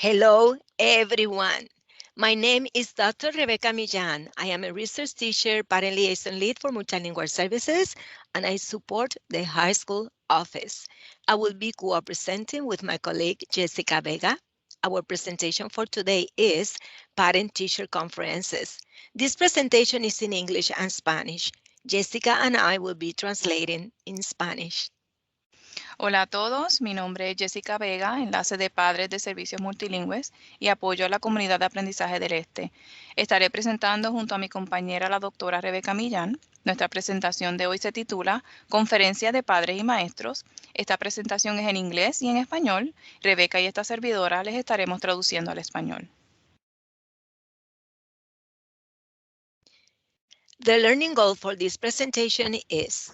Hello, everyone. My name is Dr. Rebecca Millán. I am a research teacher, parent liaison lead for Multilingual Services, and I support the high school office. I will be co-presenting with my colleague, Jessica Vega. Our presentation for today is Parent-Teacher Conferences. This presentation is in English and Spanish. Jessica and I will be translating in Spanish. Hola a todos, mi nombre es Jessica Vega, enlace de Padres de Servicios Multilingües y apoyo a la comunidad de aprendizaje del Este. Estaré presentando junto a mi compañera la doctora Rebeca Millán. Nuestra presentación de hoy se titula Conferencia de Padres y Maestros. Esta presentación es en inglés y en español. Rebeca y esta servidora les estaremos traduciendo al español. The learning goal for this presentation is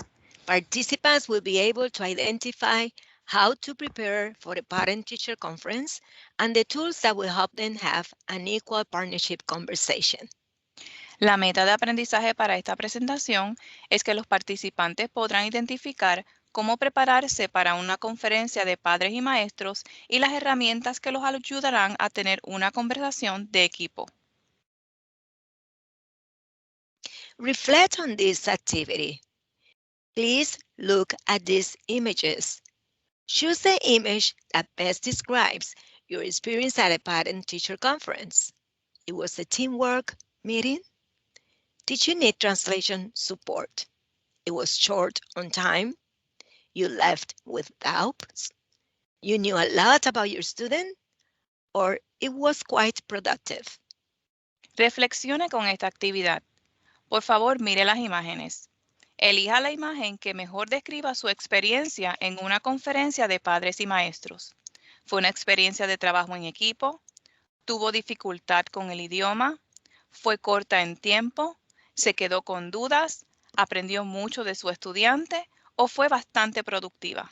participants will be able to identify how to prepare for a parent-teacher conference and the tools that will help them have an equal partnership conversation. La meta de aprendizaje para esta presentación es que los participantes podrán identificar cómo prepararse para una conferencia de padres y maestros y las herramientas que los ayudarán a tener una conversación de equipo. Reflect on this activity. Please look at these images. Choose the image that best describes your experience at a parent-teacher conference. It was a teamwork meeting. Did you need translation support? It was short on time. You left with doubts. You knew a lot about your student, or it was quite productive. Reflexione con esta actividad. Por favor, mire las imágenes. Elija la imagen que mejor describa su experiencia en una conferencia de padres y maestros. ¿Fue una experiencia de trabajo en equipo? ¿Tuvo dificultad con el idioma? ¿Fue corta en tiempo? ¿Se quedó con dudas? ¿Aprendió mucho de su estudiante? ¿O fue bastante productiva?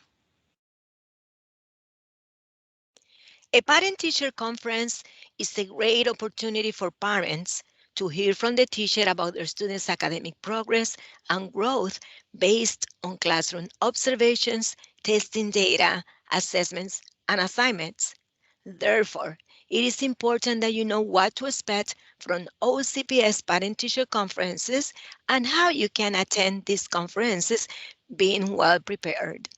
A parent-teacher conference is a great opportunity for parents to hear from the teacher about their students' academic progress and growth based on classroom observations, testing data, assessments, and assignments. Therefore, it is important that you know what to expect from OCPS parent-teacher conferences and how you can attend these conferences being well prepared.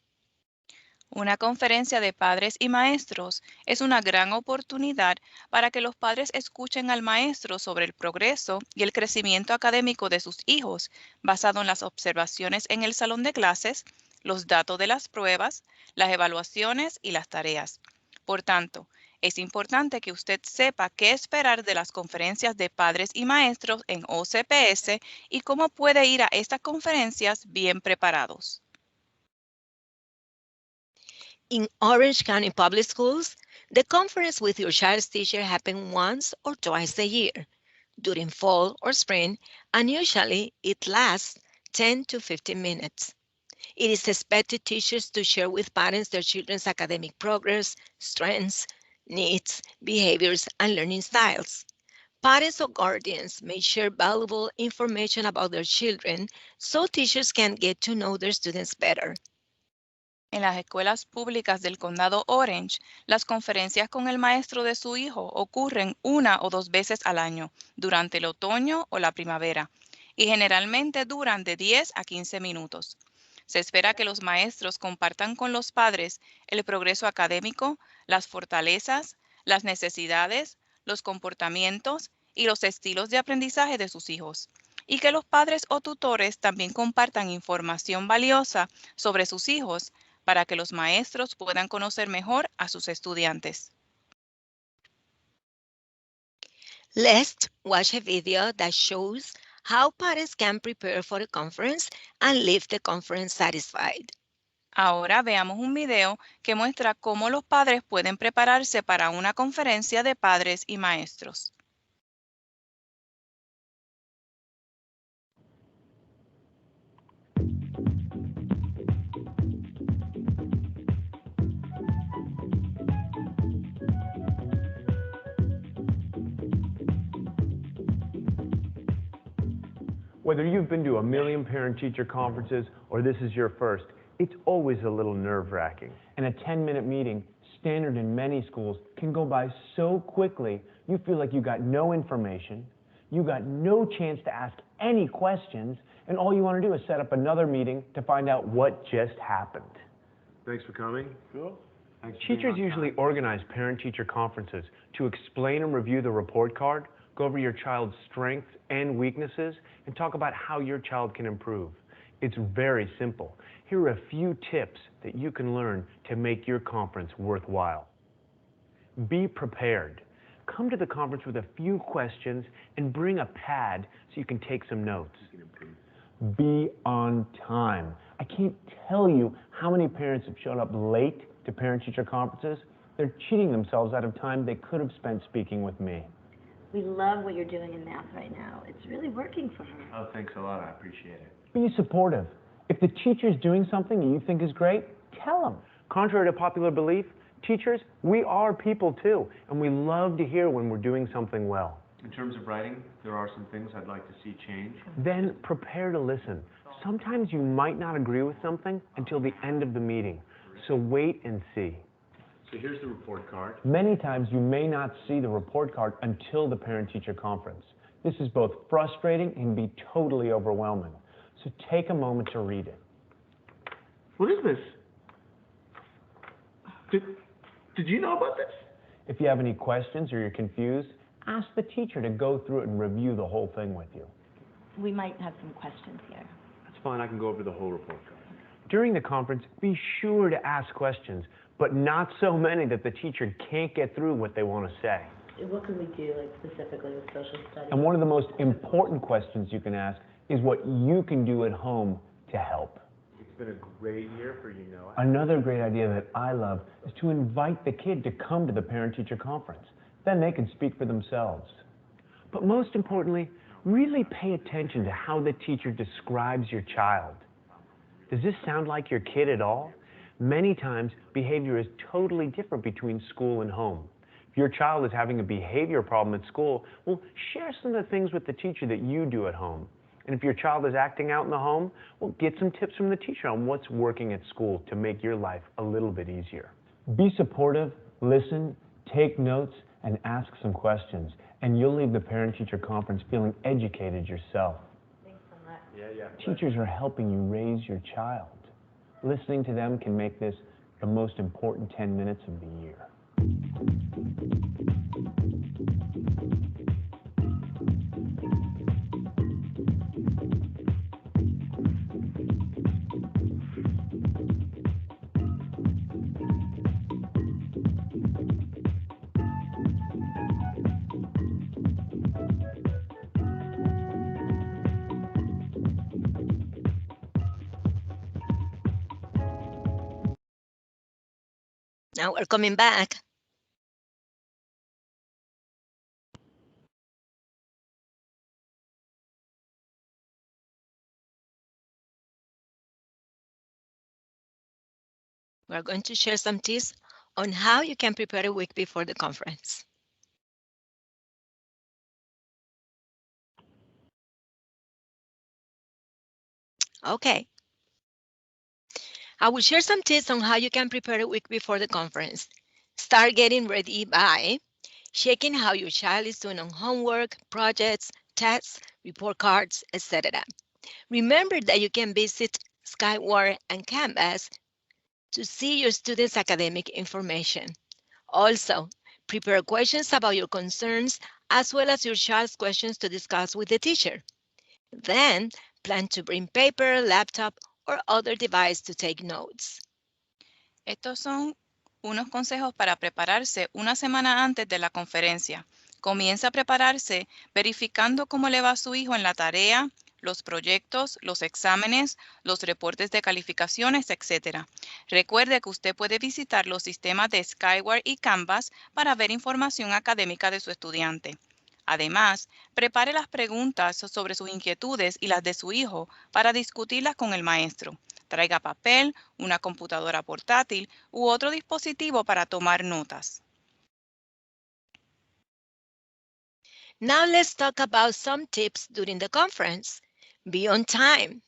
Una conferencia de padres y maestros es una gran oportunidad para que los padres escuchen al maestro sobre el progreso y el crecimiento académico de sus hijos, basado en las observaciones en el salón de clases, los datos de las pruebas, las evaluaciones y las tareas. Por tanto, es importante que usted sepa qué esperar de las conferencias de padres y maestros en OCPS y cómo puede ir a estas conferencias bien preparados. In Orange County Public Schools, the conference with your child's teacher happens once or twice a year, during fall or spring, and usually it lasts 10 to 15 minutes. It is expected teachers to share with parents their children's academic progress, strengths, needs, behaviors, and learning styles. Parents or guardians may share valuable information about their children so teachers can get to know their students better. En las escuelas públicas del condado Orange, las conferencias con el maestro de su hijo ocurren una o dos veces al año, durante el otoño o la primavera, y generalmente duran de 10 a 15 minutos. Se espera que los maestros compartan con los padres el progreso académico, las fortalezas, las necesidades, los comportamientos y los estilos de aprendizaje de sus hijos, y que los padres o tutores también compartan información valiosa sobre sus hijos para que los maestros puedan conocer mejor a sus estudiantes. Let's watch a video that shows how parents can prepare for a conference and leave the conference satisfied. Ahora veamos un video que muestra cómo los padres pueden prepararse para una conferencia de padres y maestros. Whether you've been to a million parent-teacher conferences or this is your first, it's always a little nerve-wracking. And a 10-minute meeting standard in many schools, can go by so quickly, you feel like you got no information, you got no chance to ask any questions, and all you want to do is set up another meeting to find out what just happened. Thanks for coming. Cool. Teachers usually organize parent-teacher conferences to explain and review the report card, go over your child's strengths and weaknesses, and talk about how your child can improve. It's very simple. Here are a few tips that you can learn to make your conference worthwhile. Be prepared. Come to the conference with a few questions and bring a pad so you can take some notes. Be on time. I can't tell you how many parents have shown up late to parent-teacher conferences. They're cheating themselves out of time they could have spent speaking with me. We love what you're doing in math right now. It's really working for her. Oh, thanks a lot. I appreciate it. Be supportive. If the teacher's doing something you think is great, tell them. Contrary to popular belief, teachers, we are people too, and we love to hear when we're doing something well. In terms of writing, there are some things I'd like to see change. Then prepare to listen. Sometimes you might not agree with something until the end of the meeting, so wait and see. So here's the report card. Many times you may not see the report card until the parent-teacher conference. This is both frustrating and can be totally overwhelming. So take a moment to read it. What is this? Did you know about this? If you have any questions or you're confused, ask the teacher to go through it and review the whole thing with you. We might have some questions here. That's fine. I can go over the whole report card. During the conference, be sure to ask questions, but not so many that the teacher can't get through what they want to say. What can we do, like, specifically with social studies? And one of the most important questions you can ask is what you can do at home to help. It's been a great year for you, Noah. Another great idea that I love is to invite the kid to come to the parent-teacher conference. Then they can speak for themselves. But most importantly, really pay attention to how the teacher describes your child. Does this sound like your kid at all? Many times, behavior is totally different between school and home. If your child is having a behavior problem at school, well, share some of the things with the teacher that you do at home. And if your child is acting out in the home, well, get some tips from the teacher on what's working at school to make your life a little bit easier. Be supportive, listen, take notes, and ask some questions. And you'll leave the parent-teacher conference feeling educated yourself. Thanks so much. Yeah. Teachers are helping you raise your child. Listening to them can make this the most important 10 minutes of the year. Now we're coming back. We're going to share some tips on how you can prepare a week before the conference. Okay. I will share some tips on how you can prepare a week before the conference. Start getting ready by checking how your child is doing on homework, projects, tests, report cards, etc. Remember that you can visit Skyward and Canvas to see your students' academic information. Also, prepare questions about your concerns as well as your child's questions to discuss with the teacher. Then, plan to bring paper, laptop, or other device to take notes. Estos son unos consejos para prepararse una semana antes de la conferencia. Comienza a prepararse verificando cómo le va a su hijo en la tarea, los proyectos, los exámenes, los reportes de calificaciones, etc. Recuerde que usted puede visitar los sistemas de Skyward y Canvas para ver información académica de su estudiante. Además, prepare las preguntas sobre sus inquietudes y las de su hijo para discutirlas con el maestro. Traiga papel, una computadora portátil u otro dispositivo para tomar notas. Now let's talk about some tips during the conference. Be on time.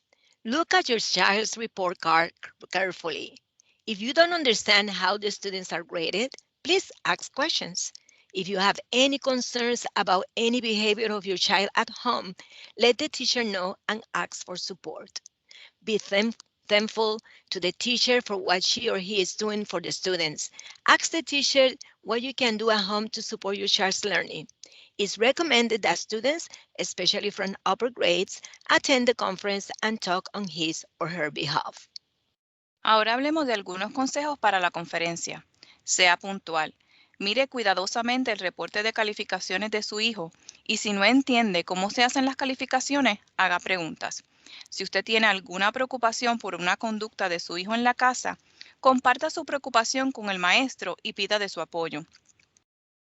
Look at your child's report card carefully. If you don't understand how the students are graded, please ask questions. If you have any concerns about any behavior of your child at home, let the teacher know and ask for support. Be thankful to the teacher for what she or he is doing for the students. Ask the teacher what you can do at home to support your child's learning. It's recommended that students, especially from upper grades, attend the conference and talk on his or her behalf. Ahora hablemos de algunos consejos para la conferencia. Sea puntual. Mire cuidadosamente el reporte de calificaciones de su hijo y si no entiende cómo se hacen las calificaciones, haga preguntas. Si usted tiene alguna preocupación por una conducta de su hijo en la casa, comparta su preocupación con el maestro y pida de su apoyo.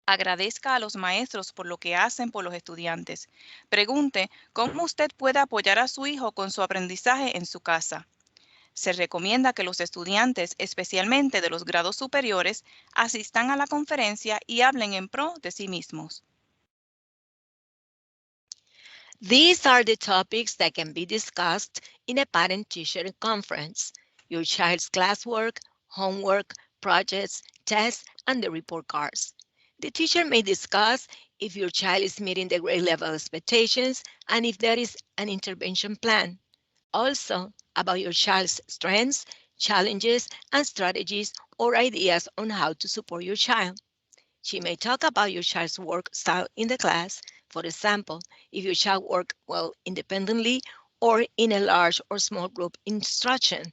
Agradezca a los maestros por lo que hacen por los estudiantes. Pregunte cómo usted puede apoyar a su hijo con su aprendizaje en su casa. Se recomienda que los estudiantes, especialmente de los grados superiores, asistan a la conferencia y hablen en pro de sí mismos. These are the topics that can be discussed in a parent-teacher conference: your child's classwork, homework, projects, tests, and the report cards. The teacher may discuss if your child is meeting the grade level expectations and if there is an intervention plan. Also, about your child's strengths, challenges, and strategies or ideas on how to support your child. She may talk about your child's work style in the class. For example, if your child works well independently or in a large or small group instruction.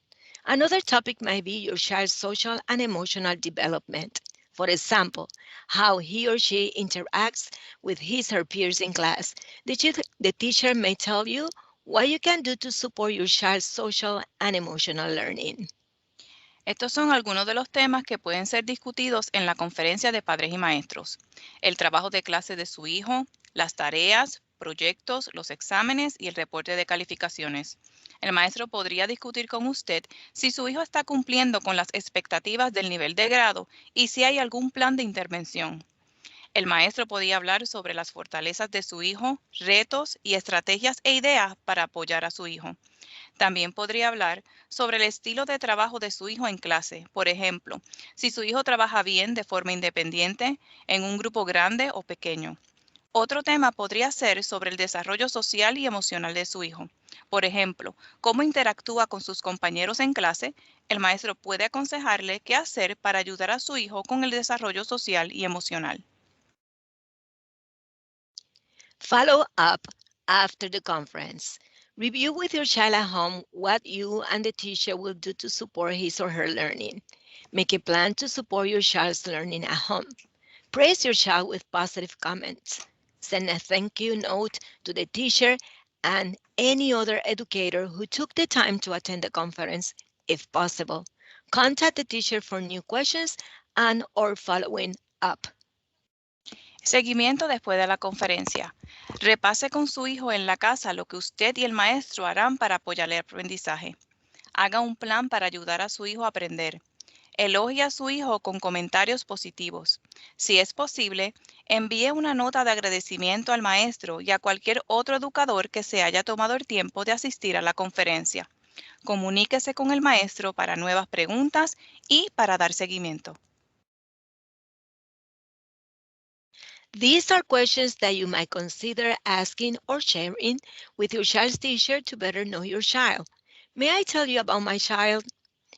Another topic might be your child's social and emotional development. For example, how he or she interacts with his or her peers in class. The teacher may tell you what you can do to support your child's social and emotional learning. Estos son algunos de los temas que pueden ser discutidos en la conferencia de padres y maestros. El trabajo de clase de su hijo, las tareas, proyectos, los exámenes y el reporte de calificaciones. El maestro podría discutir con usted si su hijo está cumpliendo con las expectativas del nivel de grado y si hay algún plan de intervención. El maestro podría hablar sobre las fortalezas de su hijo, retos y estrategias e ideas para apoyar a su hijo. También podría hablar sobre el estilo de trabajo de su hijo en clase. Por ejemplo, si su hijo trabaja bien de forma independiente, en un grupo grande o pequeño. Otro tema podría ser sobre el desarrollo social y emocional de su hijo. Por ejemplo, cómo interactúa con sus compañeros en clase. El maestro puede aconsejarle qué hacer para ayudar a su hijo con el desarrollo social y emocional. Follow up after the conference. Review with your child at home what you and the teacher will do to support his or her learning. Make a plan to support your child's learning at home. Praise your child with positive comments. Send a thank you note to the teacher and any other educator who took the time to attend the conference, if possible. Contact the teacher for new questions and or following up. Seguimiento después de la conferencia. Repase con su hijo en la casa lo que usted y el maestro harán para apoyarle el aprendizaje. Haga un plan para ayudar a su hijo a aprender. Elogie a su hijo con comentarios positivos. Si es posible, envíe una nota de agradecimiento al maestro y a cualquier otro educador que se haya tomado el tiempo de asistir a la conferencia. Comuníquese con el maestro para nuevas preguntas y para dar seguimiento. These are questions that you might consider asking or sharing with your child's teacher to better know your child. May I tell you about my child?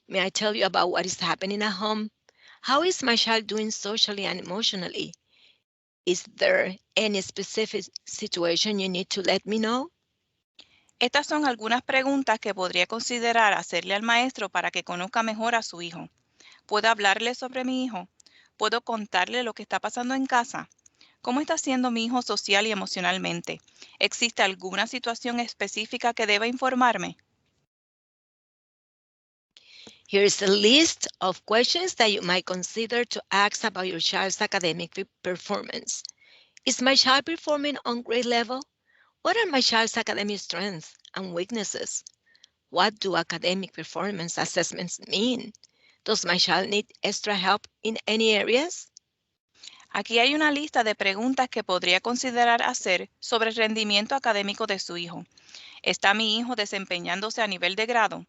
May I tell you about what is happening at home? How is my child doing socially and emotionally? Is there any specific situation you need to let me know? Estas son algunas preguntas que podría considerar hacerle al maestro para que conozca mejor a su hijo. ¿Puedo hablarle sobre mi hijo? ¿Puedo contarle lo que está pasando en casa? ¿Cómo está siendo mi hijo social y emocionalmente? ¿Existe alguna situación específica que deba informarme? Here's a list of questions that you might consider to ask about your child's academic performance. Is my child performing on grade level? What are my child's academic strengths and weaknesses? What do academic performance assessments mean? Does my child need extra help in any areas? Aquí hay una lista de preguntas que podría considerar hacer sobre el rendimiento académico de su hijo. ¿Está mi hijo desempeñándose a nivel de grado?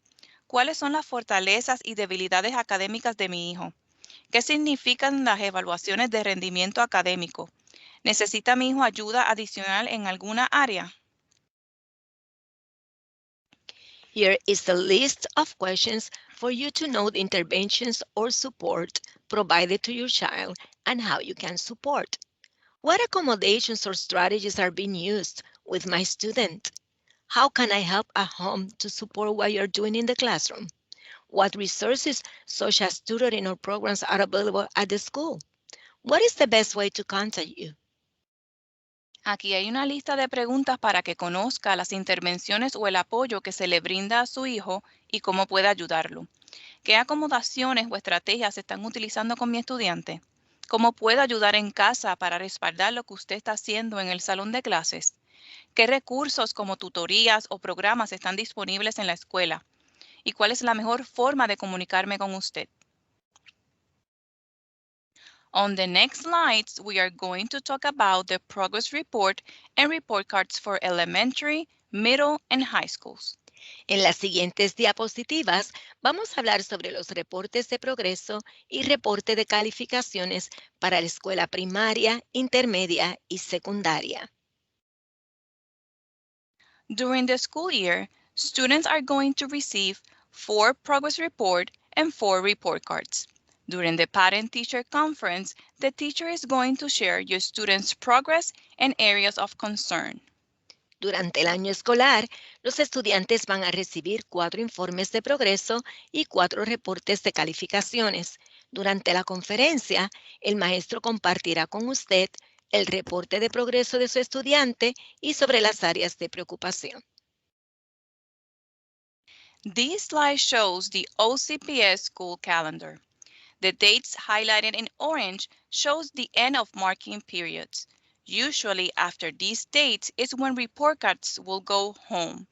¿Cuáles son las fortalezas y debilidades académicas de mi hijo? ¿Qué significan las evaluaciones de rendimiento académico? ¿Necesita mi hijo ayuda adicional en alguna área? Here is a list of questions for you to know the interventions or support provided to your child and how you can support. What accommodations or strategies are being used with my student? How can I help at home to support what you're doing in the classroom? What resources such as tutoring or programs are available at the school? What is the best way to contact you? Aquí hay una lista de preguntas para que conozca las intervenciones o el apoyo que se le brinda a su hijo y cómo puede ayudarlo. ¿Qué acomodaciones o estrategias están utilizando con mi estudiante? ¿Cómo puedo ayudar en casa para respaldar lo que usted está haciendo en el salón de clases? ¿Qué recursos como tutorías o programas están disponibles en la escuela? ¿Y cuál es la mejor forma de comunicarme con usted? On the next slides, we are going to talk about the progress report and report cards for elementary, middle, and high schools. En las siguientes diapositivas vamos a hablar sobre los reportes de progreso y reporte de calificaciones para la escuela primaria, intermedia y secundaria. During the school year, students are going to receive 4 progress report and 4 report cards. During the parent-teacher conference, the teacher is going to share your students' progress and areas of concern. Durante el año escolar, los estudiantes van a recibir 4 informes de progreso y 4 reportes de calificaciones. Durante la conferencia, el maestro compartirá con usted el reporte de progreso de su estudiante y sobre las áreas de preocupación. This slide shows the OCPS school calendar. The dates highlighted in orange shows the end of marking periods. Usually after these dates is when report cards will go home.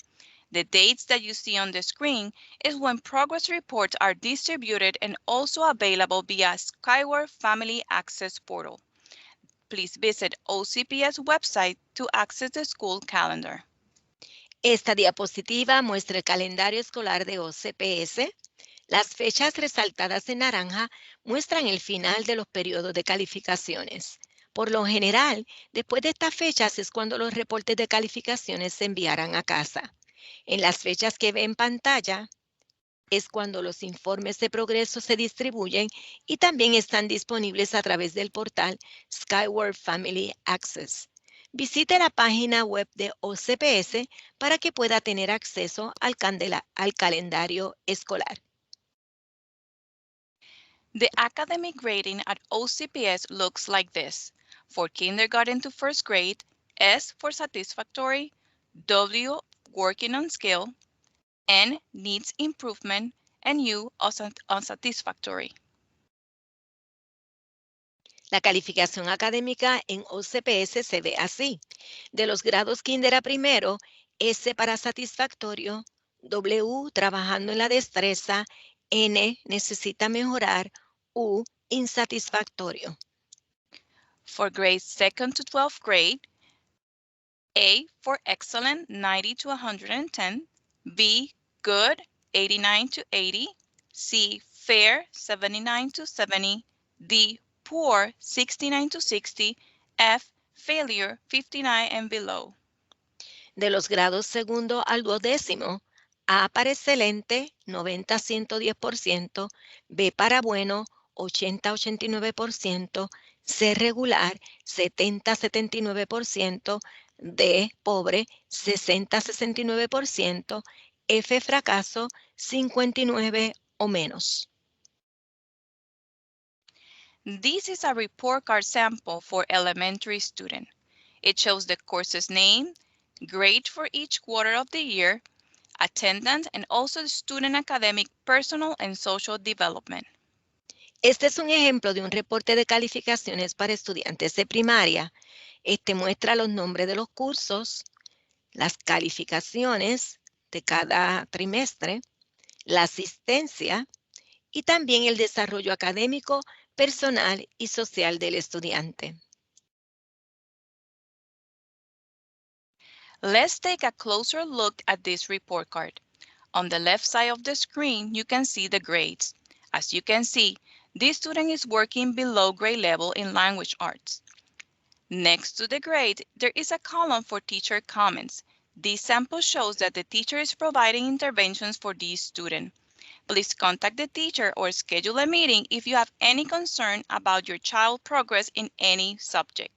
The dates that you see on the screen is when progress reports are distributed and also available via Skyward Family Access Portal. Please visit OCPS website to access the school calendar. Esta diapositiva muestra el calendario escolar de OCPS. Las fechas resaltadas en naranja muestran el final de los periodos de calificaciones. Por lo general, después de estas fechas es cuando los reportes de calificaciones se enviarán a casa. En las fechas que ve en pantalla es cuando los informes de progreso se distribuyen y también están disponibles a través del portal Skyward Family Access. Visite la página web de OCPS para que pueda tener acceso al calendario escolar. The academic grading at OCPS looks like this. For kindergarten to first grade, S for satisfactory, W working on skill, N needs improvement, and U unsatisfactory. La calificación académica en OCPS se ve así. De los grados kinder a primero, S para satisfactorio, W trabajando en la destreza, N necesita mejorar, U insatisfactorio. For grades 2nd to 12th grade, A for excellent, 90 to 110, B good, 89 to 80, C fair, 79 to 70, D poor, 69 to 60, F failure, 59 and below. De los grados segundo al duodécimo, A para excelente, 90-110%, B para bueno, 80-89%, C regular, 70-79%, D pobre, 60-69%, F fracaso, 59 o menos. This is a report card sample for elementary student. It shows the course's name, grade for each quarter of the year, attendance, and also the student academic, personal, and social development. Este es un ejemplo de un reporte de calificaciones para estudiantes de primaria. Este muestra los nombres de los cursos, las calificaciones de cada trimestre, la asistencia y también el desarrollo académico, personal y social del estudiante. Let's take a closer look at this report card. On the left side of the screen, you can see the grades. As you can see, this student is working below grade level in language arts. Next to the grade, there is a column for teacher comments. This sample shows that the teacher is providing interventions for this student. Please contact the teacher or schedule a meeting if you have any concern about your child's progress in any subject.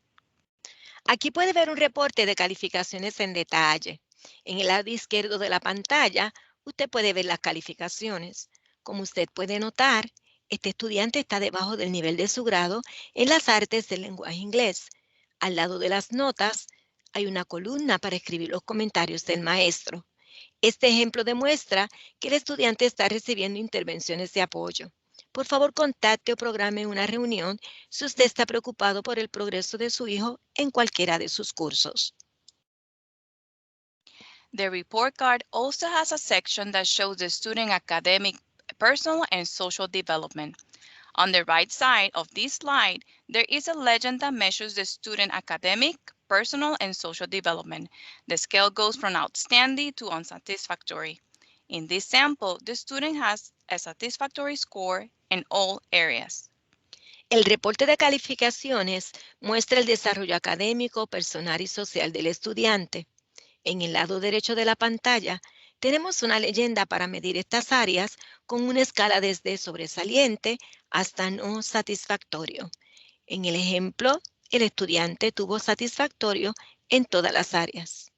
Aquí puede ver un reporte de calificaciones en detalle. En el lado izquierdo de la pantalla, usted puede ver las calificaciones. Como usted puede notar, este estudiante está debajo del nivel de su grado en las artes del lenguaje inglés. Al lado de las notas, hay una columna para escribir los comentarios del maestro. Este ejemplo demuestra que el estudiante está recibiendo intervenciones de apoyo. Por favor, contacte o programe una reunión si usted está preocupado por el progreso de su hijo en cualquiera de sus cursos. The report card also has a section that shows the student academic, personal, and social development. On the right side of this slide, there is a legend that measures the student academic, personal, and social development. The scale goes from outstanding to unsatisfactory. In this sample, the student has a satisfactory score in all areas. El reporte de calificaciones muestra el desarrollo académico, personal y social del estudiante. En el lado derecho de la pantalla, tenemos una leyenda para medir estas áreas con una escala desde sobresaliente hasta no satisfactorio. En el ejemplo, el estudiante tuvo satisfactorio en todas las áreas.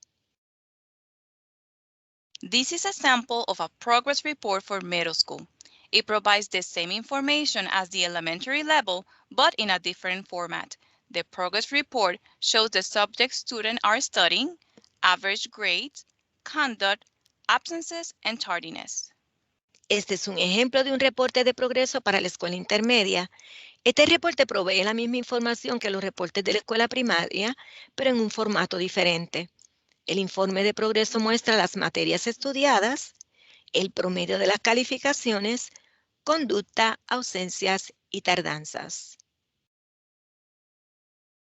This is a sample of a progress report for middle school. It provides the same information as the elementary level, but in a different format. The progress report shows the subjects students are studying, average grades, conduct, absences, and tardiness. Este es un ejemplo de un reporte de progreso para la escuela intermedia. Este reporte provee la misma información que los reportes de la escuela primaria, pero en un formato diferente. El informe de progreso muestra las materias estudiadas, el promedio de las calificaciones, conducta, ausencias y tardanzas.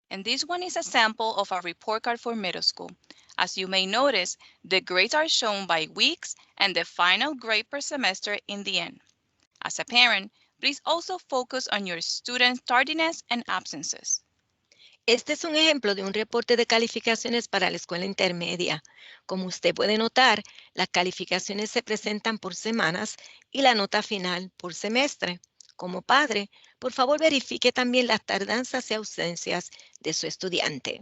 And this one is a sample of a report card for middle school. As you may notice, the grades are shown by weeks and the final grade per semester in the end. As a parent, please also focus on your students' tardiness and absences. Este es un ejemplo de un reporte de calificaciones para la escuela intermedia. Como usted puede notar, las calificaciones se presentan por semanas y la nota final por semestre. Como padre, por favor verifique también las tardanzas y ausencias de su estudiante.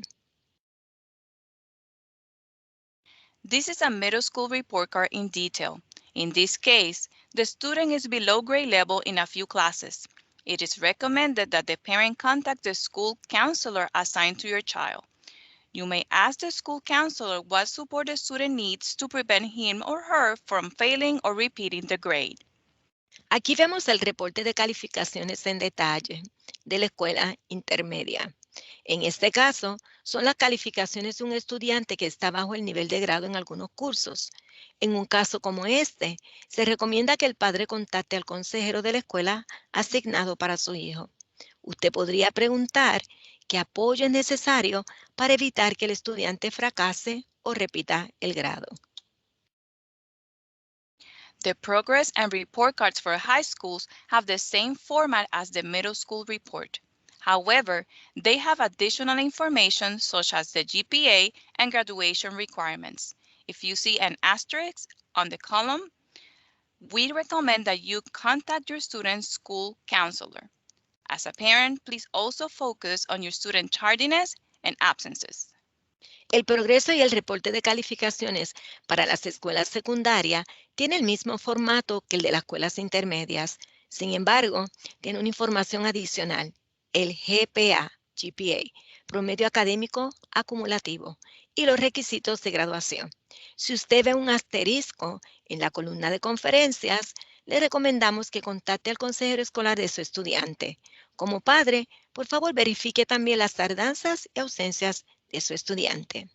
This is a middle school report card in detail. In this case, the student is below grade level in a few classes. It is recommended that the parent contact the school counselor assigned to your child. You may ask the school counselor what support the student needs to prevent him or her from failing or repeating the grade. Aquí vemos el reporte de calificaciones en detalle de la escuela intermedia. En este caso, son las calificaciones de un estudiante que está bajo el nivel de grado en algunos cursos. En un caso como este, se recomienda que el padre contacte al consejero de la escuela asignado para su hijo. Usted podría preguntar qué apoyo es necesario para evitar que el estudiante fracase o repita el grado. The progress and report cards for high schools have the same format as the middle school report. However, they have additional information such as the GPA and graduation requirements. If you see an asterisk on the column, we recommend that you contact your student's school counselor. As a parent, please also focus on your student tardiness and absences. El progreso y el reporte de calificaciones para las escuelas secundarias tiene el mismo formato que el de las escuelas intermedias. Sin embargo, tiene una información adicional, el GPA, promedio académico acumulativo, y los requisitos de graduación. Si usted ve un asterisco en la columna de conferencias, le recomendamos que contacte al consejero escolar de su estudiante. Como padre, por favor verifique también las tardanzas y ausencias de su estudiante.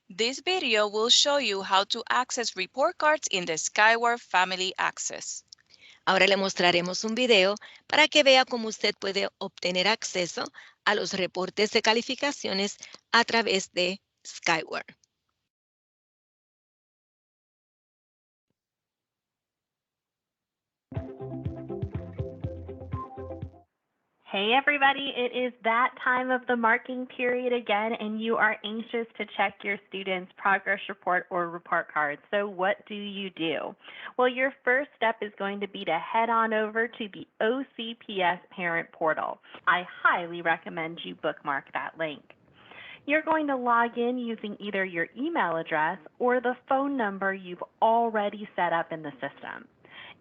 This video will show you how to access report cards in the Skyward Family Access. Ahora le mostraremos un video para que vea cómo usted puede obtener acceso a los reportes de calificaciones a través de Skyward. Hey everybody, it is that time of the marking period again, and you are anxious to check your students' progress report or report card. So what do? Well, your first step is going to be to head on over to the OCPS parent portal. I highly recommend you bookmark that link. You're going to log in using either your email address or the phone number you've already set up in the system.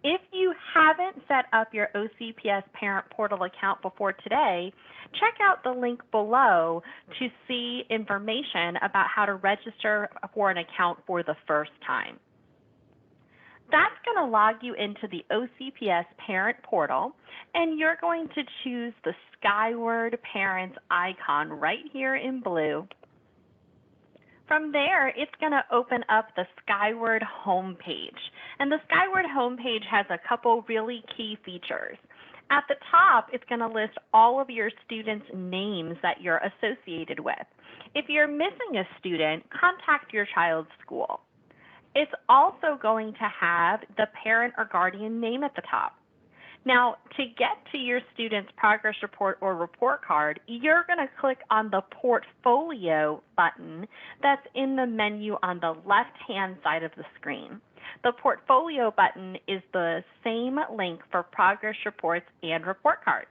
If you haven't set up your OCPS parent portal account before today, check out the link below to see information about how to register for an account for the first time. That's going to log you into the OCPS parent portal, and you're going to choose the Skyward Parents icon right here in blue. From there, it's going to open up the Skyward homepage. And the Skyward homepage has a couple really key features. At the top, it's going to list all of your students' names that you're associated with. If you're missing a student, contact your child's school. It's also going to have the parent or guardian name at the top. Now, to get to your student's progress report or report card, you're going to click on the Portfolio button that's in the menu on the left-hand side of the screen. The Portfolio button is the same link for progress reports and report cards.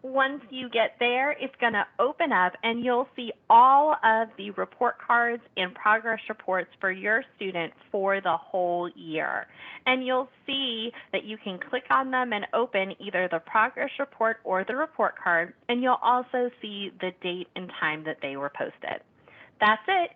Once you get there, it's going to open up and you'll see all of the report cards and progress reports for your student for the whole year. And you'll see that you can click on them and open either the progress report or the report card, and you'll also see the date and time that they were posted. That's it.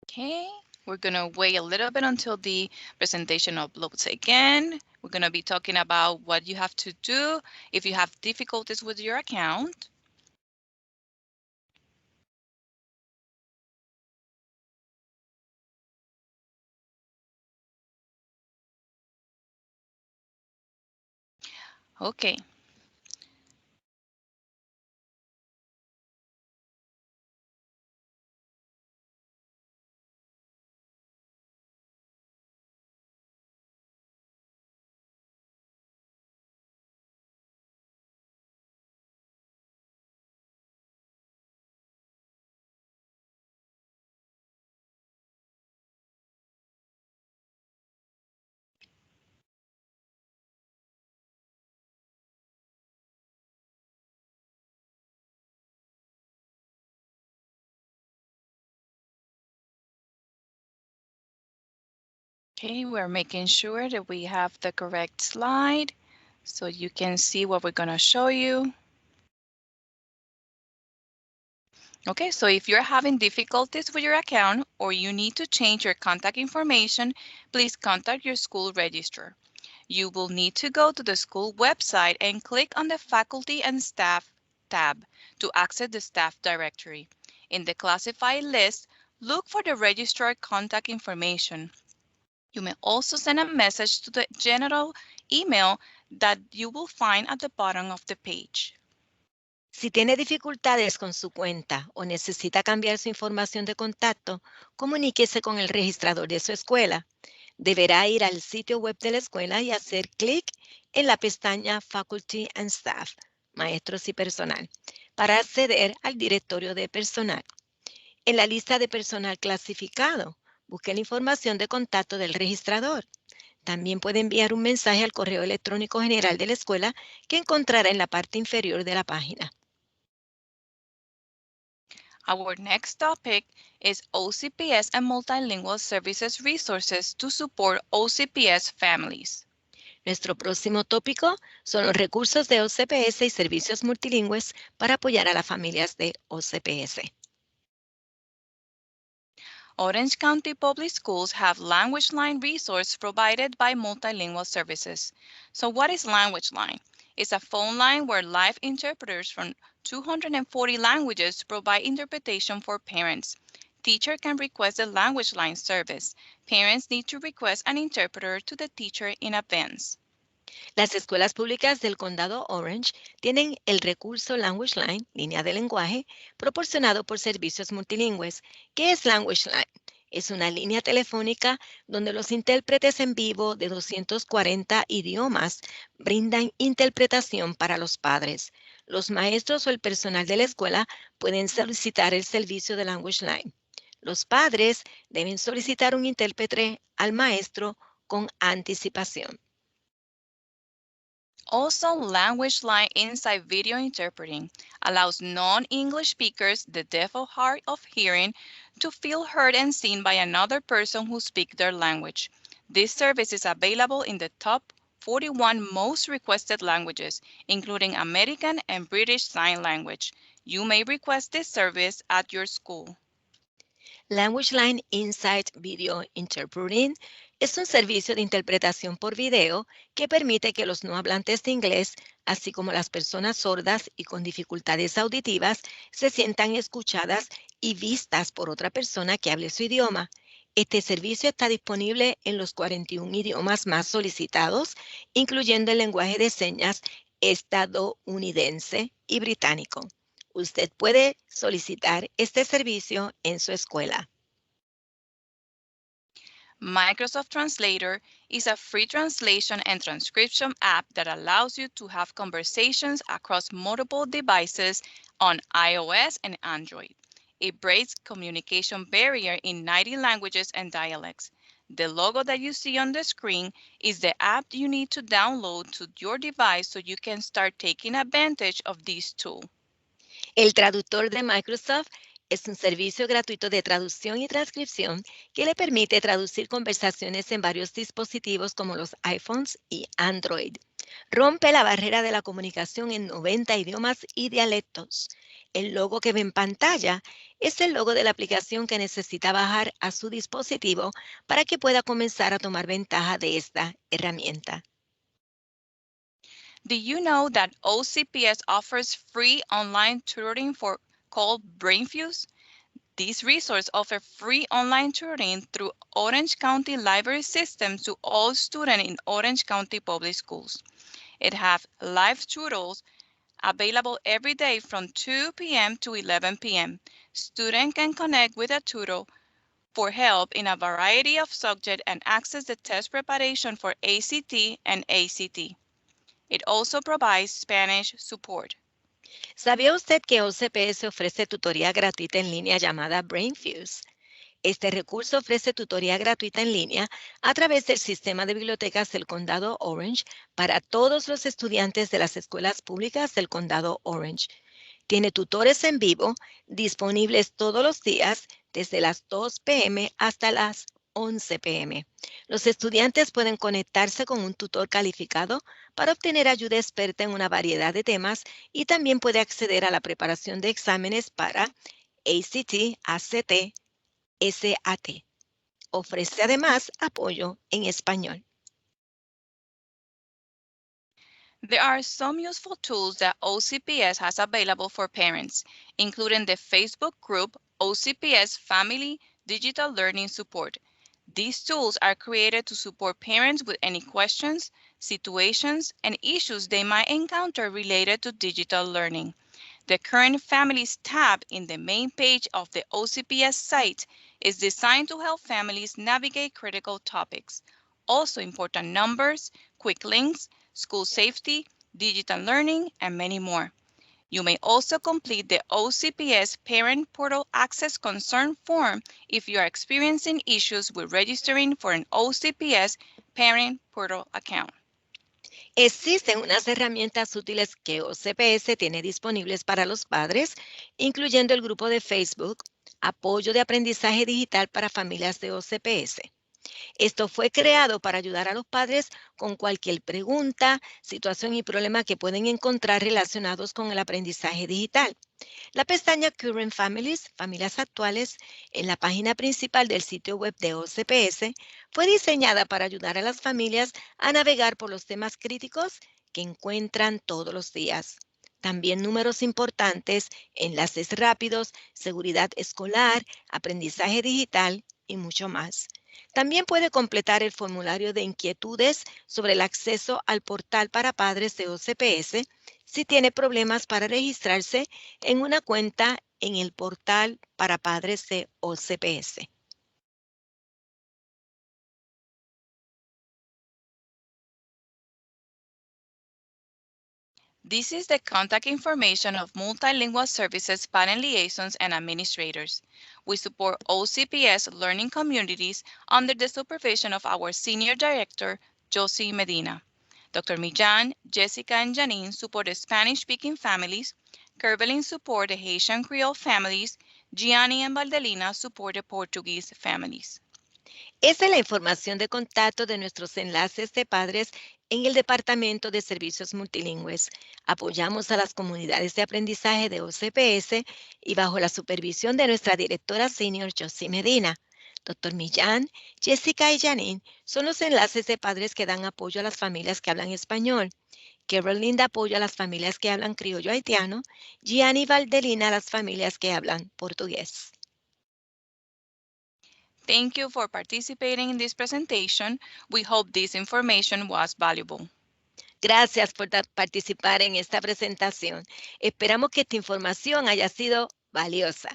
Okay, we're going to wait a little bit until the presentation uploads again. We're going to be talking about what you have to do if you have difficulties with your account. Okay. Okay, we're making sure that we have the correct slide so you can see what we're going to show you. Okay, so if you're having difficulties with your account or you need to change your contact information, please contact your school registrar. You will need to go to the school website and click on the Faculty and Staff tab to access the staff directory. In the classified list, look for the registrar contact information. You may also send a message to the general email that you will find at the bottom of the page. Si tiene dificultades con su cuenta o necesita cambiar su información de contacto, comuníquese con el registrador de su escuela. Deberá ir al sitio web de la escuela y hacer clic en la pestaña Faculty and Staff, Maestros y Personal, para acceder al directorio de personal. En la lista de personal clasificado, busque la información de contacto del registrador. También puede enviar un mensaje al correo electrónico general de la escuela que encontrará en la parte inferior de la página. Our next topic is OCPS and Multilingual Services Resources to support OCPS families. Nuestro próximo tópico son los recursos de OCPS y servicios multilingües para apoyar a las familias de OCPS. Orange County Public Schools have Language Line resource provided by Multilingual Services. So what is Language Line? It's a phone line where live interpreters from 240 languages provide interpretation for parents. Teacher can request the Language Line service. Parents need to request an interpreter to the teacher in advance. Las escuelas públicas del condado Orange tienen el recurso Language Line, línea de lenguaje, proporcionado por servicios multilingües. ¿Qué es Language Line? Es una línea telefónica donde los intérpretes en vivo de 240 idiomas brindan interpretación para los padres. Los maestros o el personal de la escuela pueden solicitar el servicio de Language Line. Los padres deben solicitar un intérprete al maestro con anticipación. Also, Language Line Inside Video Interpreting allows non-English speakers, the deaf or hard of hearing, to feel heard and seen by another person who speaks their language. This service is available in the top 41 most requested languages, including American and British Sign Language. You may request this service at your school. Language Line Inside Video Interpreting es un servicio de interpretación por video que permite que los no hablantes de inglés, así como las personas sordas y con dificultades auditivas, se sientan escuchadas y vistas por otra persona que hable su idioma. Este servicio está disponible en los 41 idiomas más solicitados, incluyendo el lenguaje de señas estadounidense y británico. Usted puede solicitar este servicio en su escuela. Microsoft Translator is a free translation and transcription app that allows you to have conversations across multiple devices on iOS and Android. It breaks communication barrier in 90 languages and dialects. The logo that you see on the screen is the app you need to download to your device so you can start taking advantage of this tool. El traductor de Microsoft es un servicio gratuito de traducción y transcripción que le permite traducir conversaciones en varios dispositivos como los iPhones y Android. Rompe la barrera de la comunicación en 90 idiomas y dialectos. El logo que ve en pantalla es el logo de la aplicación que necesita bajar a su dispositivo para que pueda comenzar a tomar ventaja de esta herramienta. Do you know that OCPS offers free online tutoring called BrainFuse? This resource offers free online tutoring through Orange County Library System to all students in Orange County Public Schools. It has live tutors available every day from 2 p.m. to 11 p.m. Students can connect with a tutor for help in a variety of subjects and access the test preparation for ACT and ACT. It also provides Spanish support. ¿Sabía usted que OCPS ofrece tutoría gratuita en línea llamada BrainFuse? Este recurso ofrece tutoría gratuita en línea a través del sistema de bibliotecas del condado Orange para todos los estudiantes de las escuelas públicas del condado Orange. Tiene tutores en vivo disponibles todos los días desde las 2 p.m. hasta las 11 p.m. Los estudiantes pueden conectarse con un tutor calificado para obtener ayuda experta en una variedad de temas y también puede acceder a la preparación de exámenes para ACT, ACT, SAT. Ofrece además apoyo en español. There are some useful tools that OCPS has available for parents, including the Facebook group OCPS Family Digital Learning Support. These tools are created to support parents with any questions, situations, and issues they might encounter related to digital learning. The Current Families tab in the main page of the OCPS site is designed to help families navigate critical topics. Also important numbers, quick links, school safety, digital learning, and many more. You may also complete the OCPS Parent Portal Access Concern form if you are experiencing issues with registering for an OCPS Parent Portal account. Existen unas herramientas útiles que OCPS tiene disponibles para los padres, incluyendo el grupo de Facebook, Apoyo de Aprendizaje Digital para Familias de OCPS. Esto fue creado para ayudar a los padres con cualquier pregunta, situación y problema que pueden encontrar relacionados con el aprendizaje digital. La pestaña Current Families, Familias Actuales, en la página principal del sitio web de OCPS, fue diseñada para ayudar a las familias a navegar por los temas críticos que encuentran todos los días. También números importantes, enlaces rápidos, seguridad escolar, aprendizaje digital y mucho más. También puede completar el formulario de inquietudes sobre el acceso al portal para padres de OCPS si tiene problemas para registrarse en una cuenta en el portal para padres de OCPS. This is the contact information of Multilingual Services Parent Liaisons and Administrators. We support OCPS learning communities under the supervision of our Senior Director, Josie Medina. Dr. Millán, Jessica, and Janine support the Spanish-speaking families. Kervelin support the Haitian Creole families. Gianni and Valdelina support the Portuguese families. Esta es la información de contacto de nuestros enlaces de padres en el Departamento de Servicios Multilingües. Apoyamos a las comunidades de aprendizaje de OCPS y bajo la supervisión de nuestra directora senior Josie Medina. Dr. Millán, Jessica y Janine son los enlaces de padres que dan apoyo a las familias que hablan español. Carolyn da apoyo a las familias que hablan criollo haitiano. Gianni y Valdelina a las familias que hablan portugués. Thank you for participating in this presentation. We hope this information was valuable. Gracias por participar en esta presentación. Esperamos que esta información haya sido valiosa.